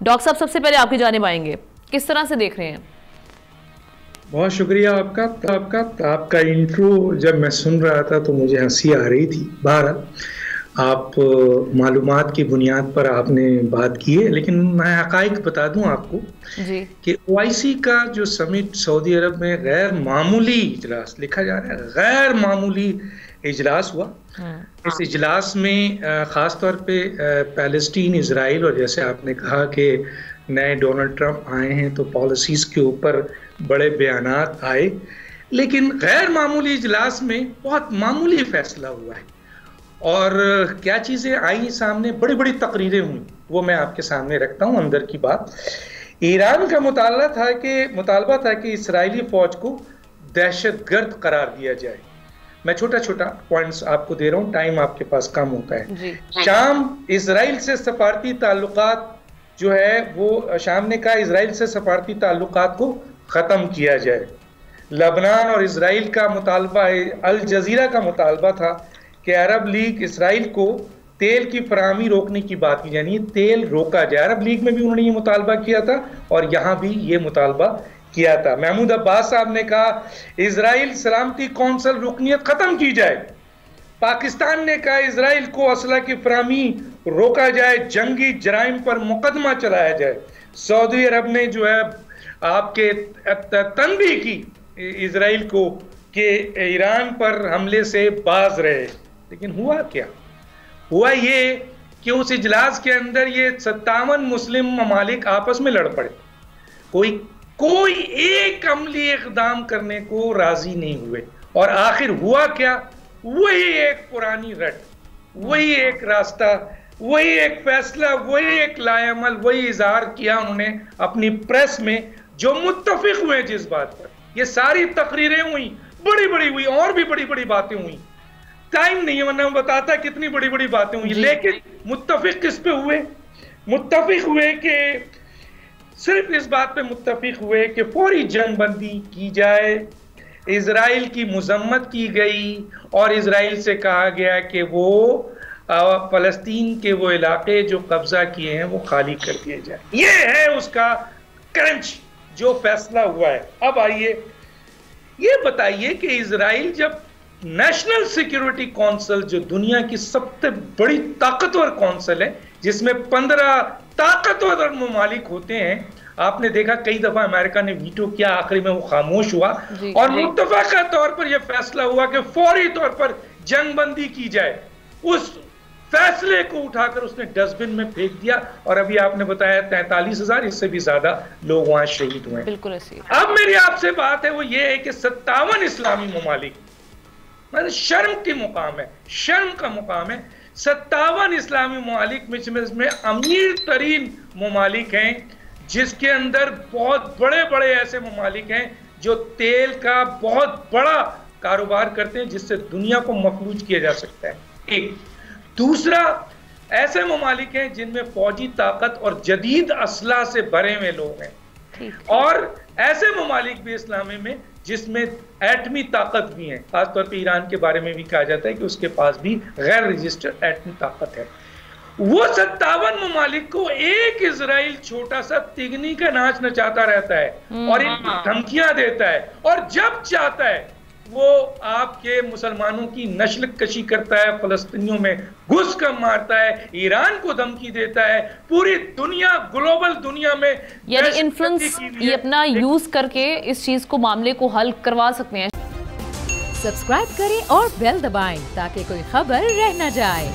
Doctor صاحب سب سے پہلے آپ کی جانب آئیں گے، کس طرح سے دیکھ رہے ہیں؟ بہت شکریہ آپ کا انٹرو جب میں سن رہا تھا تو مجھے ہنسی آ رہی تھی. بہرحال آپ معلومات کی بنیاد پر آپ نے بات کی ہے، لیکن میں حقائق بتا دوں آپ کو جی کہ OIC کا جو سمٹ سعودی عرب میں غیر معمولی اجلاس لکھا جا رہا ہے، غیر معمولی اجلاس ہوا. اس اجلاس میں خاص طور پہ پیلسٹین، اسرائیل، اور جیسے آپ نے کہا کہ نئے ڈونلڈ ٹرمپ آئے ہیں تو پالیسیز کے اوپر بڑے بیانات آئے، لیکن غیر معمولی اجلاس میں بہت معمولی فیصلہ ہوا ہے. اور کیا چیزیں آئیں سامنے، بڑی بڑی تقریریں ہوئیں، وہ میں آپ کے سامنے رکھتا ہوں. اندر کی بات، ایران کا مطالبہ تھا کہ اسرائیلی فوج کو دہشت گرد قرار دیا جائے. میں چھوٹا چھوٹا پوائنٹس آپ کو دے رہا ہوں، ٹائم آپ کے پاس کم ہوتا ہے. شام اسرائیل سے سفارتی تعلقات جو ہے وہ شام نے کہا اسرائیل سے سفارتی تعلقات کو ختم کیا جائے. لبنان اور اسرائیل کا مطالبہ، الجزیرہ کا مطالبہ تھا کہ عرب لیگ اسرائیل کو تیل کی فراہمی روکنے کی بات کی، یعنی تیل روکا جائے. عرب لیگ میں بھی انہوں نے یہ مطالبہ کیا تھا اور یہاں بھی یہ مطالبہ کیا تھا. محمود عباس صاحب نے کہا اسرائیل سلامتی کونسل رکنیت ختم کی جائے. پاکستان نے کہا اسرائیل کو اسلحہ کی فراہمی روکا جائے، جنگی جرائم پر مقدمہ چلایا جائے. سعودی عرب نے جو ہے آپ کے تنبیہ کی اسرائیل کو کہ ایران پر حملے سے باز رہے. لیکن ہوا کیا؟ ہوا یہ کہ اس اجلاس کے اندر یہ 57 مسلم ممالک آپس میں لڑ پڑے، کوئی ایک عملی اقدام کرنے کو راضی نہیں ہوئے. اور آخر ہوا کیا؟ وہی ایک پرانی رٹ، وہی ایک راستہ، وہی ایک فیصلہ، وہی ایک لائے عمل، وہی اظہار کیا انہوں نے اپنی پریس میں، جو متفق ہوئے جس بات پر. یہ ساری تقریریں ہوئی، بڑی بڑی ہوئی، اور بھی بڑی بڑی باتیں ہوئی. ٹائم نہیں ہے ورنہ میں بتاتا کتنی بڑی بڑی باتیں ہوئی. لیکن متفق کس پہ ہوئے؟ متفق ہوئے کہ صرف اس بات پہ متفق ہوئے کہ فوری جنگ بندی کی جائے. اسرائیل کی مذمت کی گئی اور اسرائیل سے کہا گیا کہ وہ فلسطین کے وہ علاقے جو قبضہ کیے ہیں وہ خالی کر دیے جائیں. یہ ہے اس کا کرنچ جو فیصلہ ہوا ہے. اب آئیے یہ بتائیے کہ اسرائیل جب نیشنل سیکیورٹی کونسل، جو دنیا کی سب سے بڑی طاقتور کونسل ہے جس میں 15 طاقتور ممالک ہوتے ہیں، آپ نے دیکھا کئی دفعہ امریکہ نے ویٹو کیا، آخری میں وہ خاموش ہوا اور متفقہ طور پر یہ فیصلہ ہوا کہ فوری طور پر جنگ بندی کی جائے. اس فیصلے کو اٹھا کر اس نے ڈسٹ بن میں پھینک دیا اور ابھی آپ نے بتایا 43,000 اس سے بھی زیادہ لوگ وہاں شہید ہوئے. بالکل ایسی. اب میری آپ سے بات ہے وہ یہ ہے کہ 57 اسلامی ممالک، شرم کی مقام ہے، شرم کا مقام ہے. 57 اسلامی ممالک میں امیر ترین ممالک ہیں، جس کے اندر بہت بڑے بڑے ایسے ممالک ہیں جو تیل کا بہت بڑا کاروبار کرتے ہیں جس سے دنیا کو مفلوج کیا جا سکتا ہے. ایک دوسرا، ایسے ممالک ہیں جن میں فوجی طاقت اور جدید اسلحہ سے بھرے ہوئے لوگ ہیں، اور ایسے ممالک بھی اسلامی میں جس میں ایٹمی طاقت بھی ہیں. خاص طور پہ ایران کے بارے میں بھی کہا جاتا ہے کہ اس کے پاس بھی غیر رجسٹرڈ ایٹمی طاقت ہے. وہ 57 ممالک کو ایک اسرائیل چھوٹا سا تگنی کا ناچ نچاتا رہتا ہے اور ان کو دھمکیاں دیتا ہے، اور جب چاہتا ہے وہ آپ کے مسلمانوں کی نسل کشی کرتا ہے، فلسطینیوں میں گھس کر مارتا ہے، ایران کو دھمکی دیتا ہے. پوری دنیا، گلوبل دنیا میں یعنی انفلوئنس یہ اپنا یوز کر کے اس چیز کو، معاملے کو حل کروا سکتے ہیں. سبسکرائب کریں اور بیل دبائیں تاکہ کوئی خبر رہ نہ جائے.